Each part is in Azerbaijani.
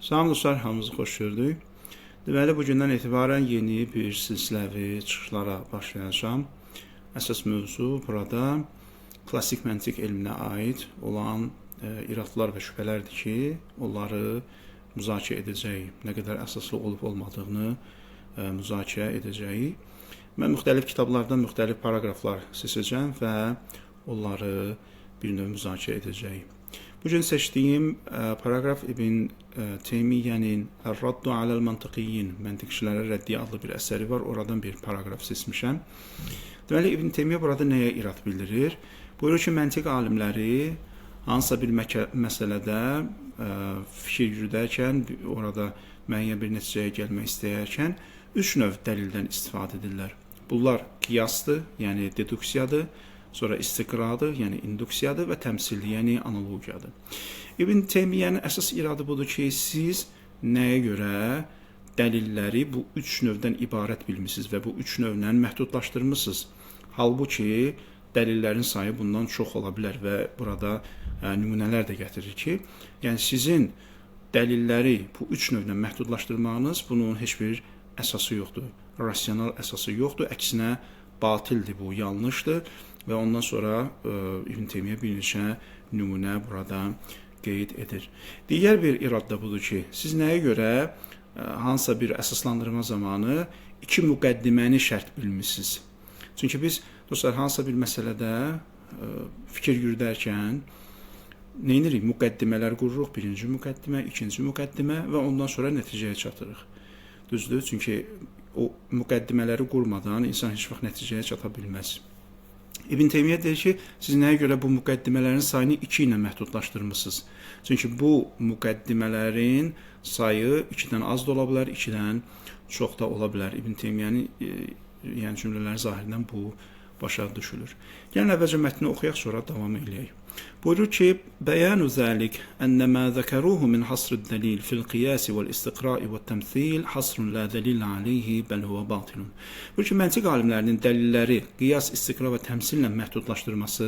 Salam dostlar, hamınızı xoş gördük. Deməli, bugündən etibarən yeni bir silsiləvi çıxışlara başlayacağam. Əsas mövzu burada klassik məntiq elminə aid olan iradlar və şübhələrdir ki, onları müzakirə edəcəyik. Nə qədər əsaslı olub-olmadığını müzakirə edəcəyik. Mən müxtəlif kitablardan müxtəlif paragraflar seçəcəm və onları bir növ müzakirə edəcəyik. Bugün seçdiyim paragraf İbn Teymiyyənin Ər-Raddu aləl-Mantiqiyyin, məntiqçilərə rəddiyə adlı bir əsəri var. Oradan bir paragraf seçmişəm. Deməli, İbn Teymiyyə burada nəyə irad bildirir? Buyurur ki, məntiq alimləri hansısa bir məsələdə fikir yürüdərkən, orada müəyyən bir nəticəyə gəlmək istəyərkən üç növ dəlildən istifadə edirlər. Bunlar qiyasdır, yəni deduksiyadır. Sonra istiqradır, yəni induksiyadır və təmsildir, yəni analogiyadır. İbn Teymiyyənin əsas iradı budur ki, siz nəyə görə dəlilləri bu üç növdən ibarət bilmişsiniz və bu üç növlə məhdudlaşdırmışsınız. Halbuki dəlillərin sayı bundan çox ola bilər və burada nümunələr də gətirir ki, yəni sizin dəlilləri bu üç növlə məhdudlaşdırmağınız bunun heç bir əsası yoxdur, rasional əsası yoxdur, əksinə batildir, bu yanlışdır. Və ondan sonra İbn Teymiyyə bir neçə nümunə burada qeyd edir. Digər bir irad da budur ki, siz nəyə görə hansısa bir əsaslandırma zamanı iki müqəddiməni şərt bilmişsiniz. Çünki biz dostlar hansısa bir məsələdə fikir yürüdərkən nə edirik? Müqəddimələr qururuq. Birinci müqəddimə, ikinci müqəddimə və ondan sonra nəticəyə çatırıq. Düzdür? Çünki o müqəddimələri qurmadan insan heç vaxt nəticəyə çata bilməz. İbn Teymiyyə deyir ki, siz nəyə görə bu müqəddimələrin sayını 2 ilə məhdudlaşdırmışsınız? Çünki bu müqəddimələrin sayı 2-dən az da ola bilər, 2-dən çox da ola bilər. İbn Teymiyyənin yəni cümlələri zahirindən bu başa düşülür. Gəlin əvvəlcə mətni oxuyaq, sonra davam edək. Buyurur ki, Bəyanu zəlik ənə mə zəkəruhu min hasr'd-dəlil fil-qiyas vəl-istiqra' vət-təmsil hasrun la dəlil alayhi bəl huwa batilun. Buyurur ki, məntiq alimlərinin dəlilləri qiyas, istiqra' və təmsillə məhdudlaşdırması,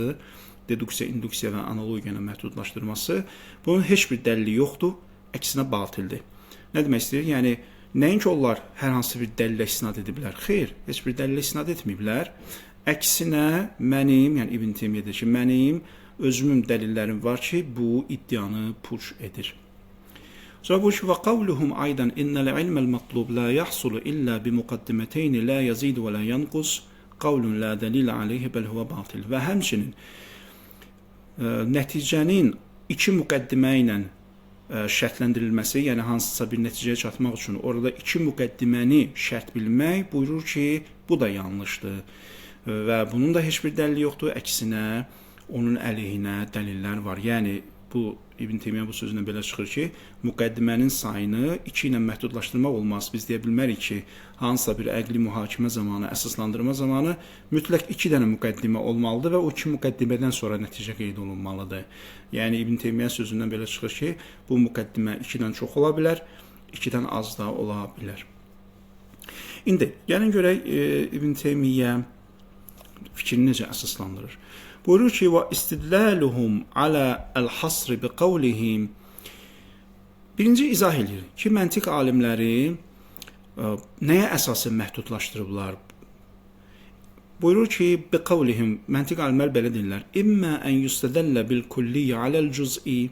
deduksiya, induksiya və analogiya ilə məhdudlaşdırması, bunun heç bir dəlili yoxdur, əksinə batildir. Nə demək istəyir? Yəni nəinki onlar hər hansı bir dəlilə istinad ediblər? Xeyr, heç bir dəlilə istinad etməyiblər. Əksinə mənim, yəni İbn Teymiyyə deyir ki, mənim özümün dəlillərim var ki, bu iddianı puş edir. Sonra bu ki, və qavluhum aydan innəl ilməl matlub la yahsulu illə bi muqaddiməteyni la yazid və la yanqus qavlun la dəlil aleyhi bəl huvə batil. Və həmçinin nəticənin iki müqəddimə ilə şərtləndirilməsi, yəni hansısa bir nəticəyə çatmaq üçün orada iki müqəddiməni şərt bilmək buyurur ki, bu da yanlışdır. Və bunun da heç bir dəlili yoxdur, əksinə onun əleyhinə dəlillər var. Yəni bu İbn Teymiyyə bu sözündən belə çıxır ki, müqəddimənin sayını 2 ilə məhdudlaşdırmaq olmaz. Biz deyə bilmərik ki, hansısa bir əqli mühakimə zamanı, əsaslandırma zamanı mütləq 2 dənə müqəddimə olmalıdır və o 2 müqəddimədən sonra nəticə qeyd olunmalıdır. Yəni İbn Teymiyyə sözündən belə çıxır ki, bu müqəddimə 2-dən çox ola bilər, 2-dən az da ola bilər. İndi gəlin görək İbn Teymiyyə fikrini necə əsaslandırır. Buyurur ki, və istidlaluhum alə əl-hasri bi qavlihim. Birinci izah edir ki, məntiq alimləri nəyə əsasən məhdudlaşdırıblar? Buyurur ki, bi qavlihim, məntiq alimlər belə deyirlər. İmmə ən yustədəllə bil kulliyyə aləl cüz'i,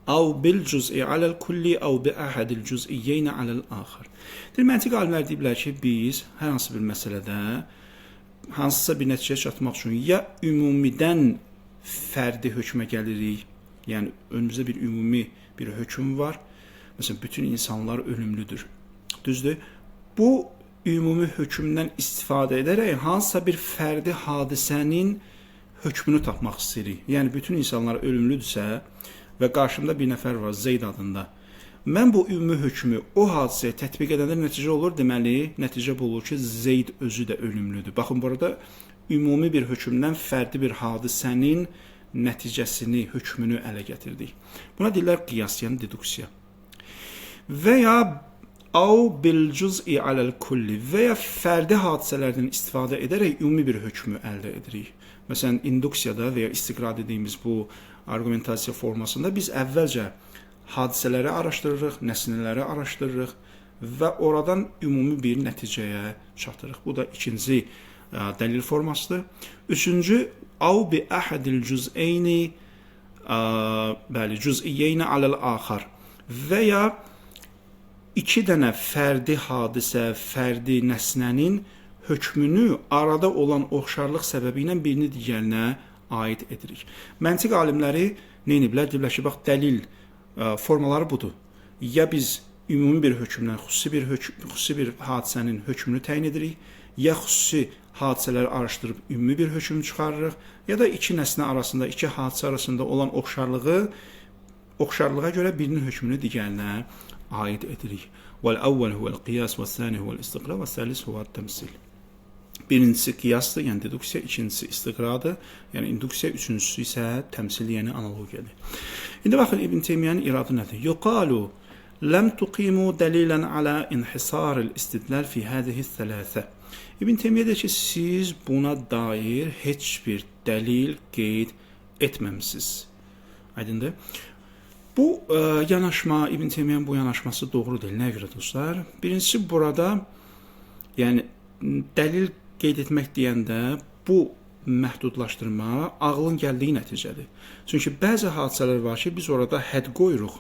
əv bil cüz'i aləl kulli, əv bi əhədil cüz'iyyeynə aləl axır. Məntiq alimlər deyiblər ki, biz hər hansı bir məsələdə hansısa bir nəticəyə çatmaq üçün ya ümumidən fərdi hökmə gəlirik, yəni önümüzdə bir ümumi bir hökm var, məsələn, bütün insanlar ölümlüdür, düzdür? Bu ümumi hökmdən istifadə edərək hansısa bir fərdi hadisənin hökmünü tapmaq istəyirik. Yəni, bütün insanlar ölümlüdürsə və qarşımda bir nəfər var, Zeyd adında. Mən bu ümumi hökmü o hadisəyə tətbiq edəndə nəticə olur, deməli, nəticə bu olur ki, Zeyd özü də ölümlüdür. Baxın, burada ümumi bir hökmdən fərdi bir hadisənin nəticəsini, hökmünü ələ gətirdik. Buna deyirlər qiyas, yəni deduksiya. Və ya əv bil cüz'i aləl kulli və ya fərdi hadisələrdən istifadə edərək ümumi bir hökmü əldə edirik. Məsələn, induksiyada və ya istiqra dediyimiz bu argumentasiya formasında biz əvvəlcə hadisələri araşdırırıq, nəsnələri araşdırırıq və oradan ümumi bir nəticəyə çatırıq. Bu da ikinci dəlil formasıdır. Üçüncü, av bi əhədil cüz'eyni bəli, cüz'iyyeyni aləl-axar və ya iki dənə fərdi hadisə, fərdi nəsnənin hökmünü arada olan oxşarlıq səbəbi ilə birini digərinə aid edirik. Məntiq alimləri nə ediblər? Deyiblər ki, bax, dəlil formaları budur. Ya biz ümumi bir hökmdən xüsusi bir hadisənin hökmünü təyin edirik, ya xüsusi hadisələri araşdırıb ümumi bir hökm çıxarırıq, ya da iki nəsnə arasında, iki hadisə arasında olan oxşarlığa görə birinin hökmünü digərinə aid edirik. Vəl-əvvəl huvəl-qiyas, vəl-thani huvəl-istiqra, vəl-səlis huvəl-təmsil. Birincisi qiyasdır, yəni deduksiya, ikincisi istiqradır, yəni induksiya, üçüncüsü isə təmsil, yəni analogiyadır. İndi baxın, İbn Teymiyənin iradı nədir? Yuqalu ləm tuqimu dəlilən alə inhisaril istidlal fi hədihi thələthə. İbn Teymiyyə deyir ki, siz buna dair heç bir dəlil qeyd etməmisiniz. Aydındır? Bu yanaşma, İbn Teymiyyənin bu yanaşması doğru deyil. Nəyə görə dostlar? Birincisi, burada yəni dəlil qeyd etmək deyəndə bu məhdudlaşdırma ağlın gəldiyi nəticədir. Çünki bəzi hadisələr var ki, biz orada hədd qoyuruq.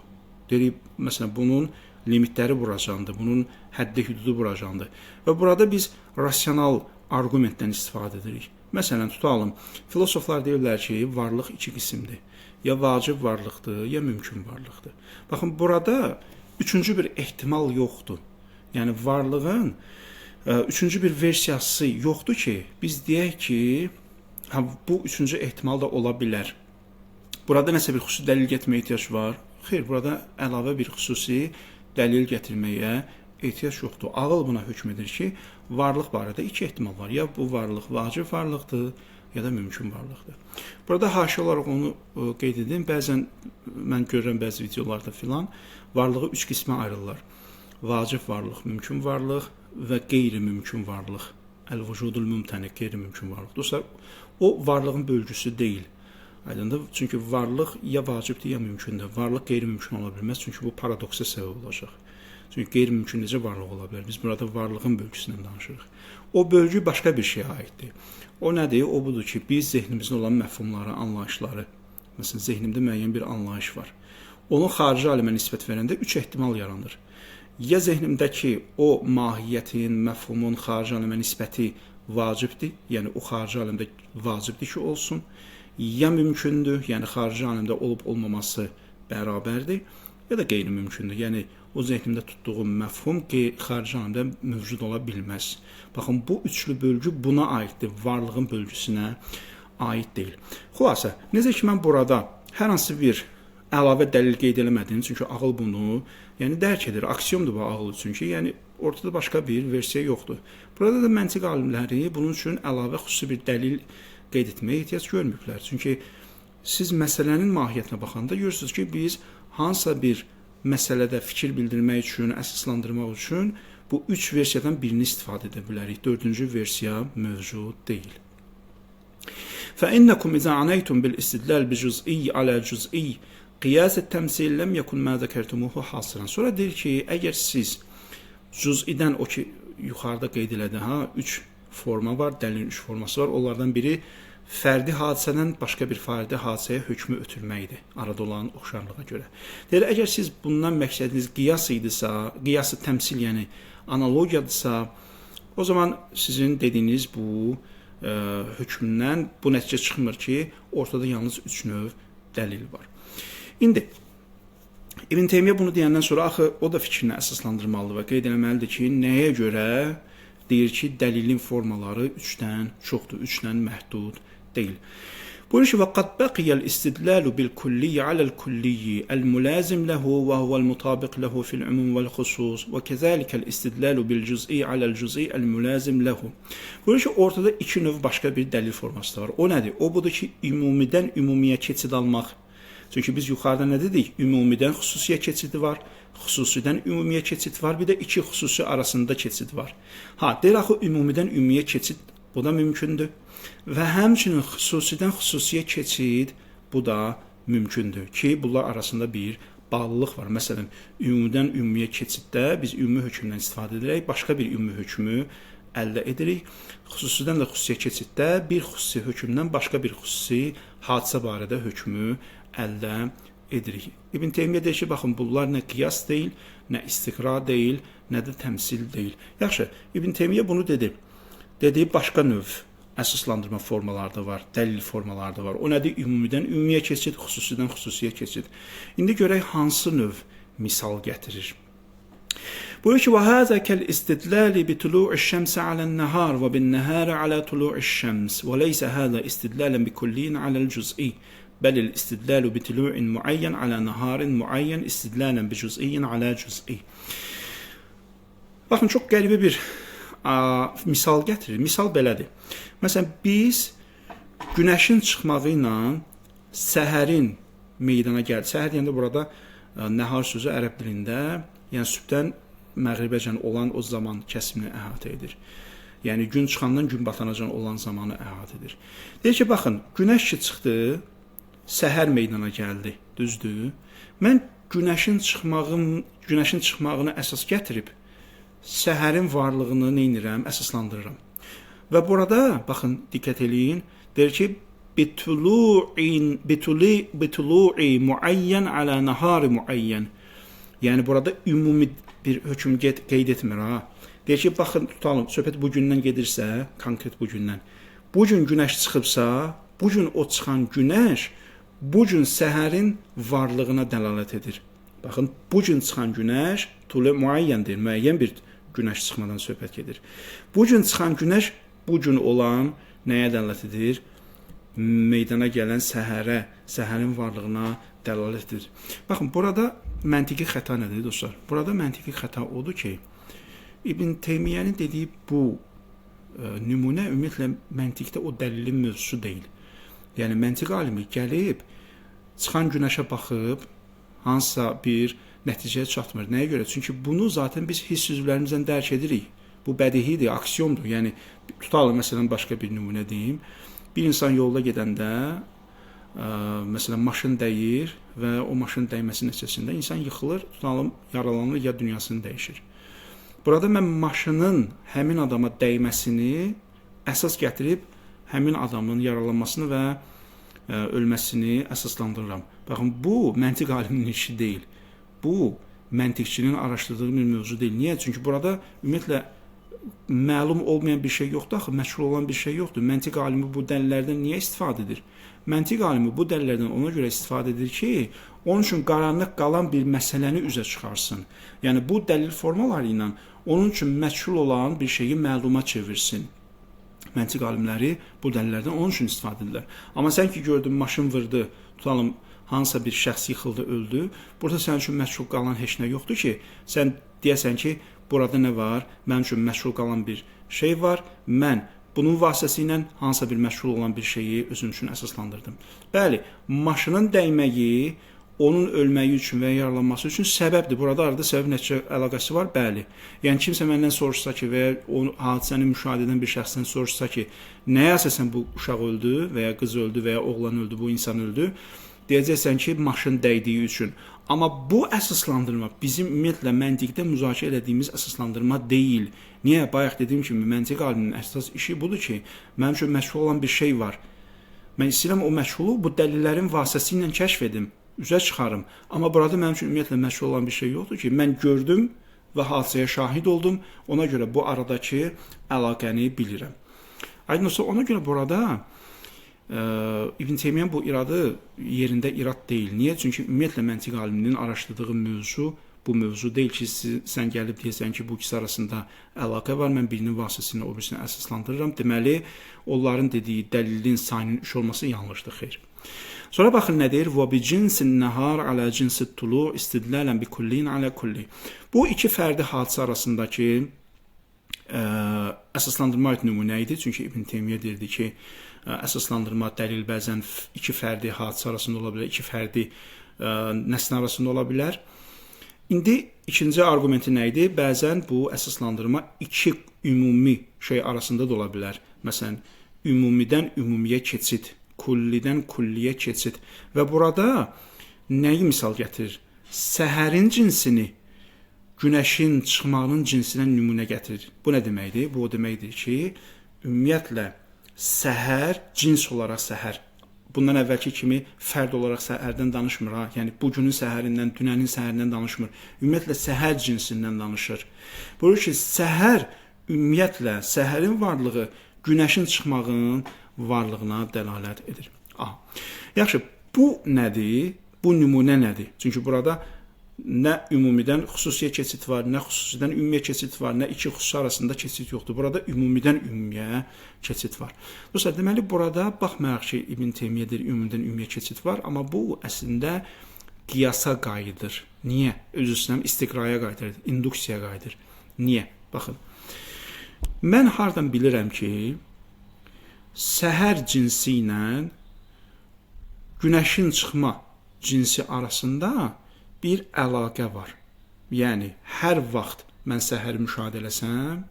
Deyirik, məsələn, bunun limitləri buracandır, bunun həddi hüdudu buracandır. Və burada biz rasional argumentdən istifadə edirik. Məsələn, tutalım, filosoflar deyirlər ki, varlıq iki qismdir. Ya vacib varlıqdır, ya mümkün varlıqdır. Baxın, burada üçüncü bir ehtimal yoxdur. Yəni, varlığın üçüncü bir versiyası yoxdur ki, biz deyək ki, bu üçüncü ehtimal da ola bilər. Burada nəsə bir xüsusi dəlil gətirməyə ehtiyac var. Xeyr, burada əlavə bir xüsusi dəlil gətirməyə ehtiyac yoxdur. Ağıl buna hökm edir ki, varlıq barədə iki ehtimal var. Ya bu varlıq vacib varlıqdır, ya da mümkün varlıqdır. Burada haşi olaraq onu qeyd edin. Bəzən mən görürəm bəzi videolarda filan, varlığı üç qismə ayrılırlar. Vacib varlıq, mümkün varlıq və qeyri-mümkün varlıq. Əl-vücudul mümtəni, qeyri-mümkün varlıq. Dostlar, o varlığın bölgüsü deyil. Aydındır? Çünki varlıq ya vacibdir, ya mümkündür. Varlıq qeyri-mümkün ola bilməz, çünki bu paradoksa səbəb olacaq. Çünki qeyri-mümkün necə varlıq ola bilər? Biz burada varlığın bölgüsündən danışırıq. O bölgü başqa bir şeyə aiddir. O nədir? O budur ki, biz zehnimizdə olan məfhumları, anlayışları, məsələn, zehnimdə müəyyən bir anlayış var. Onun xarici aləmə nisbət verəndə üç ehtimal yaranır. Ya zehnimdəki o mahiyyətin, məfhumun xarici aləmə nisbəti vacibdir, yəni o xarici aləmdə vacibdir ki, olsun. Ya mümkündür, yəni xarici aləmdə olub-olmaması bərabərdir, ya da qeyri-mümkündür. Yəni, o zehnimdə tutduğum məfhum xarici aləmdə mövcud ola bilməz. Baxın, bu üçlü bölgü buna aiddir, varlığın bölgüsünə aid deyil. Xülasə, necə ki, mən burada hər hansı bir əlavə dəlil qeyd eləmədim, çünki ağıl bunu dərk edir, aksiyomdur bu ağıl üçün ki, yəni ortada başqa bir versiya yoxdur. Burada da məntiq alimləri bunun üçün əlavə xüsusi bir dəlil qeyd etməyə ehtiyac görmüblər. Çünki siz məsələnin mahiyyətinə baxanda görürsünüz ki, biz hansısa bir məsələdə fikir bildirmək üçün, əsaslandırmaq üçün bu üç versiyadan birini istifadə edə bilərik. Dördüncü versiya mövcud deyil. فَإِنَّكُمْ إِذَا عَنَيْتُمْ بِالْإِسْتِدْلَالِ بِجُزْئِيِّ عَلَى جُزْئِيِّ قِيَاسِ التَّمْثِيلِ لَمْ يَكُنْ مَا ذَكَرْتُمُوهُ حَاصِلًا. Sonra deyir ki, əgər siz cüz'idən, o ki, yuxarıda qeyd elədi, üç forma var, dəlilin üç forması var. Onlardan biri fərdi hadisədən başqa bir fərdi hadisəyə hökmü ötürməkdir, arada olan oxşarlığa görə. Deyir, əgər siz bundan məqsədiniz qiyas idisə, qiyası təmsil, yəni analogiyadırsa, o zaman sizin dediyiniz bu hökmündən bu nəticə çıxmır ki, ortada yalnız üç növ dəlil var. İndi, İbn Teymiyyə bunu deyəndən sonra axı o da fikrini əsaslandırmalıdır və qeyd eləməlidir ki, nəyə görə deyir ki, dəlilin formaları üçdən çoxdur, üçdən məhdud deyil. Buyurur ki, وَقَدْ بَقِيَ الْاِسْتِدْلَالُ بِالْكُلِّيِّ عَلَى الْكُلِّيِّ الْمُلَازِمْ لَهُ وَهُوَ الْمُطَابِقْ لَهُ فِي الْعُمُومِ وَالْخُصُوصِ وَكَذَلِكَ الْاِسْتِدْلَالُ بِالْجُزْءِ عَلَى الْجُزْءِ الْمُلَازِمْ لَهُ. Buyurur ki, ortada iki növ başqa bir dəlil forması da var. O nədir? O budur ki, ümumidən ümumiyə keçid almaq. Çünki biz yuxarıda nə dedik? Ümumidən xüsusiyə keçidi var, xüsusidən ümumiyə keçid var, bir də iki xüsusi arasında keçid var. Deyir axı, ümumidən ümumiyə keçid, bu da mümkündür. Və həmçinin xüsusidən xüsusiyə keçid, bu da mümkündür ki, bunlar arasında bir bağlılıq var. Məsələn, ümumidən ümumiyə keçiddə biz ümumi hökmdən istifadə edərək başqa bir ümumi hökmü əldə edirik. Xüsusidən də xüsusiyə keçiddə bir xüsusi hökmdən başqa bir xüsusi hadisə barədə hökmü əldə edirik. İbn Teymiyyə deyir ki, baxın, bunlar nə qiyas deyil, nə istiqra deyil, nə də təmsil deyil. Yaxşı, İbn Teymiyyə bunu dedi. Dediyi başqa növ əsaslandırma formaları da var, dəlil formaları da var. O nədir? Ümumidən ümumiyə keçid, xüsusidən xüsusiyə keçid. İndi görək hansı növ misal gətirir. Buyur ki, وَهَذَا كَالْاِسْتِدْلَالِ بِطُلُوعِ الشَّمْسِ عَلَى النَّهَارِ وَبِالنَّهَارِ عَلَى طُلُوعِ الشَّمْسِ وَلَيْسَ هَذَا اِسْتِدْلَالًا بِكُلِّيٍّ عَلَى الْجُزْءِ بَلِ الْاِسْتِدْلَالُ بِطُلُوعٍ مُعَيَّنٍ عَلَى نَهَارٍ مُعَيَّنٍ اِسْتِدْلَالًا بِجُزْءٍ عَلَى جُزْءٍ. Baxın, çox qəribə bir misal gətirir. Misal belədir. Məsələn, biz günəşin çıxmağı ilə səhərin meydana gəldi. Səhər deyəndə burada nəhar sözü ərəb dilində, yəni sübhdən məğribəcən olan o zaman kəsimini əhatə edir. Yəni gün çıxandan gün batanacan olan zamanı əhatə edir. Deyir ki, baxın, günəş ki çıxdı, səhər meydana gəldi, düzdür? Mən günəşin çıxmağını əsas gətirib səhərin varlığını nə edirəm? Əsaslandırıram. Və burada, baxın, diqqət eləyin, deyir ki, bitulu'i muayyan ala nahari muayyan. Yəni burada ümumi bir hökm qeyd etmir ha. Deyir ki, baxın, tutalım, söhbət bu gündən gedirsə, konkret bu gündən. Bu gün günəş çıxıbsa, bu gün o çıxan günəş bu gün səhərin varlığına dəlalət edir. Baxın, bu gün çıxan günəş tulu muayyandır, müəyyən bir günəş çıxmadan söhbət gedir. Bu gün çıxan günəş bu gün olan nəyə dəlalət edir? Meydana gələn səhərin varlığına dəlalət edir. Baxın, burada məntiqi xəta nədir, dostlar? Burada məntiqi xəta odur ki, İbn Teymiyyənin dediyi bu nümunə ümumiyyətlə məntiqdə o dəlilin mövzusu deyil. Yəni, məntiq alimi gəlib, çıxan günəşə baxıb, hansısa bir nəticəyə çatmır. Nəyə görə? Çünki bunu zaten biz hiss üzvlərimizdən dərk edirik. Bu bədihidir, aksiyondur. Yəni, tutalım, məsələn, başqa bir nümunə deyim. Bir insan yolda gedəndə, məsələn, maşın dəyir və o maşın dəyməsi nəticəsində insan yıxılır, tutalım, yaralanır ya dünyasını dəyişir. Burada mən maşının həmin adama dəyməsini əsas gətirib, həmin adamın yaralanmasını və ölməsini əsaslandırıram. Baxın, bu məntiq aliminin işi deyil. Bu, məntiqçinin araşdırdığı bir mövzu deyil. Niyə? Çünki burada ümumiyyətlə məlum olmayan bir şey yoxdur, axı, məşhur olan bir şey yoxdur. Məntiq alimi bu dəlillərdən niyə istifadə edir? Məntiq alimi bu dəlillərdən ona görə istifadə edir ki, onun üçün qaranlıq qalan bir məsələni üzə çıxarsın. Yəni, bu dəlil formaları ilə onun üçün məşhur olan bir şeyi məluma çevirsin. Məntiq alimləri bu dəlillərdən onun üçün istifadə edirlər. Amma sən ki, gördün, maşın vurdu, tutalım, hansısa bir şəxs yıxıldı, öldü. Burada sənin üçün məşhur qalan heç nə yoxdur ki, sən deyəsən ki, burada nə var? Mənim üçün məşhur qalan bir şey var. Mən bunun vasitəsilə hansısa bir məşhur olan bir şeyi özüm üçün əsaslandırdım. Bəli, maşının dəyməyi onun ölməyi üçün və yaralanması üçün səbəbdir. Burada arada səbəb-nəticə əlaqəsi var, bəli. Yəni, kimsə məndən soruşsa ki, və ya o hadisəni müşahidə edən bir şəxsdən soruşsa ki, nəyə əsasən bu uşaq öldü və ya qız öldü və ya oğlan öldü, bu insan öldü, deyəcəksən ki, maşın dəydiyi üçün. Amma bu əsaslandırma bizim ümumiyyətlə məntiqdə müzakirə edədiyimiz əsaslandırma deyil. Niyə? Bayaq dediyim kimi, məntiq aliminin əsas işi budur ki, mənim üçün məşhur olan bir şey var. Mən istəyirəm o məşhuru bu dəlillərin vasitəsilə kəşf edim, üzə çıxarım. Amma burada mənim üçün ümumiyyətlə məşhur olan bir şey yoxdur ki, mən gördüm və hadisəyə şahid oldum, ona görə bu aradakı əlaqəni bilirəm. Aydınsa, ona görə burada İbn Teymiyyə bu iradı yerində irad deyil. Niyə? Çünki ümumiyyətlə məntiq aliminin araşdırdığı mövzu bu mövzu deyil ki, sən gəlib deyəsən ki, bu ikisi arasında əlaqə var, mən birinin vasitəsilə o birisini əsaslandırıram. Deməli, onların dediyi dəlilin sayının 3 olması yanlışdır, xeyr. Sonra baxın nə deyir? وَبِجِنْسِ النَّهَارِ عَلَى جِنْسِ الطُّلُوعِ اِسْتِدْلَالًا بِكُلِّينَ عَلَى كُلِّ. Bu iki fərdi hadisə arasındakı əsaslandırma nümunə idi. Çünki İbn Teymiyyə deyirdi ki, əsaslandırma dəlil bəzən iki fərdi hadisə arasında ola bilər, iki fərdi nəsnə arasında ola bilər. İndi ikinci argumenti nə idi? Bəzən bu əsaslandırma iki ümumi şey arasında da ola bilər. Məsələn, ümumidən ümumiyə keçid, kullidən kulliyə keçid. Və burada nəyi misal gətirir? səhərin cinsini günəşin çıxmağının cinsindən nümunə gətirir. Bu nə deməkdir? Bu o deməkdir ki, ümumiyyətlə səhər cins olaraq səhər. Bundan əvvəlki kimi fərd olaraq səhərdən danışmır ha. Yəni bugünün səhərindən, dünənin səhərindən danışmır. Ümumiyyətlə səhər cinsindən danışır. Buyurur ki, səhər ümumiyyətlə səhərin varlığı günəşin çıxmağının varlığına dəlalət edir. Yaxşı, bu nədir? Bu nümunə nədir? Çünki burada nə ümumidən xüsusiyə keçid var, nə xüsusidən ümumiyə keçid var, nə iki xüsusi arasında keçid yoxdur. Burada ümumidən ümumiyə keçid var. Dostlar, deməli burada baxmayaraq ki, İbn Teymiyyə deyir, ümumidən ümumiyə keçid var, amma bu əslində qiyasa qayıdır. Niyə? Öz üstünə istiqraya qayıdır, induksiyaya qayıdır. Niyə? Baxın. Mən hardan bilirəm ki, səhər cinsi ilə günəşin çıxma cinsi arasında bir əlaqə var. Yəni, hər vaxt mən səhəri müşahidə eləsəm,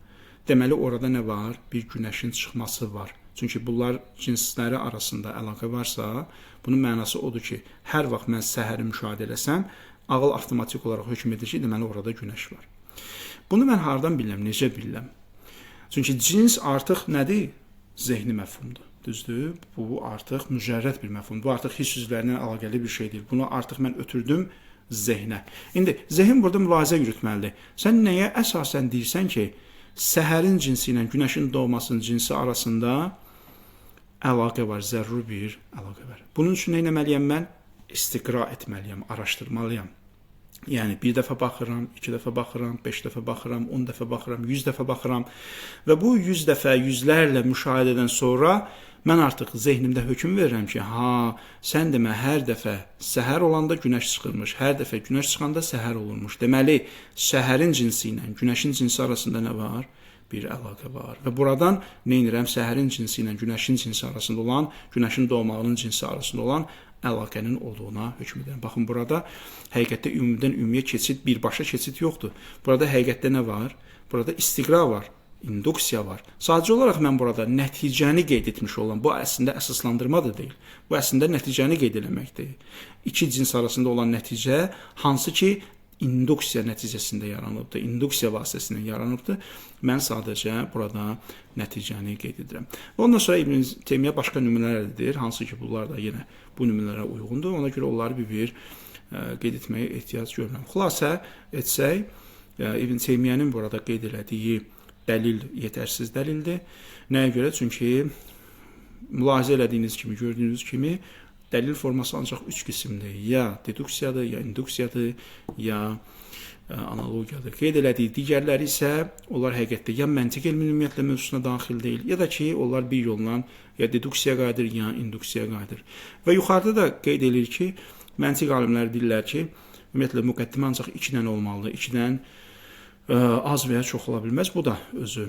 deməli orada nə var? Bir günəşin çıxması var. Çünki bunlar cinsləri arasında əlaqə varsa, bunun mənası odur ki, hər vaxt mən səhəri müşahidə eləsəm, ağıl avtomatik olaraq hökm edir ki, deməli orada günəş var. Bunu mən hardan biləm, necə biləm? Çünki cins artıq nədir? Zehni məfhumdur. Düzdür? Bu artıq mücərrəd bir məfhumdur. Bu artıq hiss üzvlərindən əlaqəli bir şey deyil. Bunu artıq mən ötürdüm zehnə. İndi zehin burada mülahizə yürütməlidir. Sən nəyə əsasən deyirsən ki, səhərin cinsi ilə günəşin doğmasının cinsi arasında əlaqə var, zəruri bir əlaqə var. Bunun üçün nə etməliyəm mən? İstiqra etməliyəm, araşdırmalıyam. Yəni, bir dəfə baxıram, 2 dəfə baxıram, 5 dəfə baxıram, 10 dəfə baxıram, 100 dəfə baxıram və bu 100 dəfə, yüzlərlə müşahidədən sonra mən artıq zehnimdə hökm verirəm ki, sən demə hər dəfə səhər olanda günəş çıxırmış, hər dəfə günəş çıxanda səhər olurmuş. Deməli, səhərin cinsi ilə günəşin cinsi arasında nə var? Bir əlaqə var. Və buradan nə edirəm? Səhərin cinsi ilə günəşin cinsi arasında olan, günəşin doğmağının cinsi arasında olan əlaqənin olduğuna hökm edirəm. Baxın, burada həqiqətdə ümumidən ümumiyə keçid, birbaşa keçid yoxdur. Burada həqiqətdə nə var? Burada istiqra var. İnduksiya var. Sadəcə olaraq mən burada nəticəni qeyd etmiş olan, bu əslində əsaslandırma da deyil. Bu əslində nəticəni qeyd etməkdir. İki cins arasında olan nəticə hansı ki induksiya nəticəsində yaranıbdır, induksiya vasitəsilə yaranıbdır. Mən sadəcə burada nəticəni qeyd edirəm. Və ondan sonra İbn Teymiyyə başqa nümunələr edir, hansı ki bunlar da yenə bu nümunələrə uyğundur. Ona görə onları bir qeyd etməyə ehtiyac görürəm. Xülasə etsək, İbn Teymiyyənin burada qeyd elədiyi dəlil yetərsiz dəlildir. Nəyə görə? Çünki mülahizə elədiyiniz kimi, gördüyünüz kimi dəlil forması ancaq 3 qismdir. Ya deduksiyadır, ya induksiyadır, ya analogiyadır. Qeyd elədiyi digərləri isə onlar həqiqətdə ya məntiq elmi ümumiyyətlə mövzusuna daxil deyil, ya da ki onlar bir yolla ya deduksiyaya qayıdır, ya induksiyaya qayıdır. Və yuxarıda da qeyd edilir ki, məntiq alimləri deyirlər ki, ümumiyyətlə müqəddimə ancaq 2 dənə olmalıdır. 2-dən az və ya çox ola bilməz. Bu da özü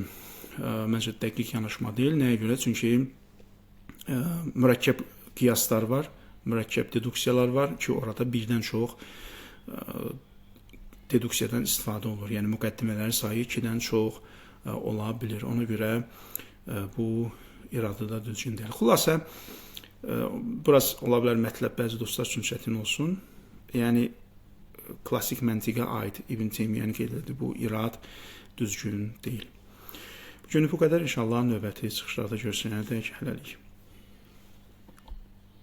məncə dəqiq yanaşma deyil. Nəyə görə? Çünki mürəkkəb qiyaslar var, mürəkkəb deduksiyalar var ki, orada birdən çox deduksiyadan istifadə olur. Yəni müqəddimələrin sayı 2-dən çox ola bilir. Ona görə bu iradədə düzgün deyil. Xülasə, biraz ola bilər mətləb bəzi dostlar üçün çətin olsun. Yəni klassik məntiqə aid İbn Teymiyyənin qeyd etdiyi bu irad düzgün deyil. Bu gün bu qədər. İnşallah növbəti çıxışlarda görüşənədək hələlik.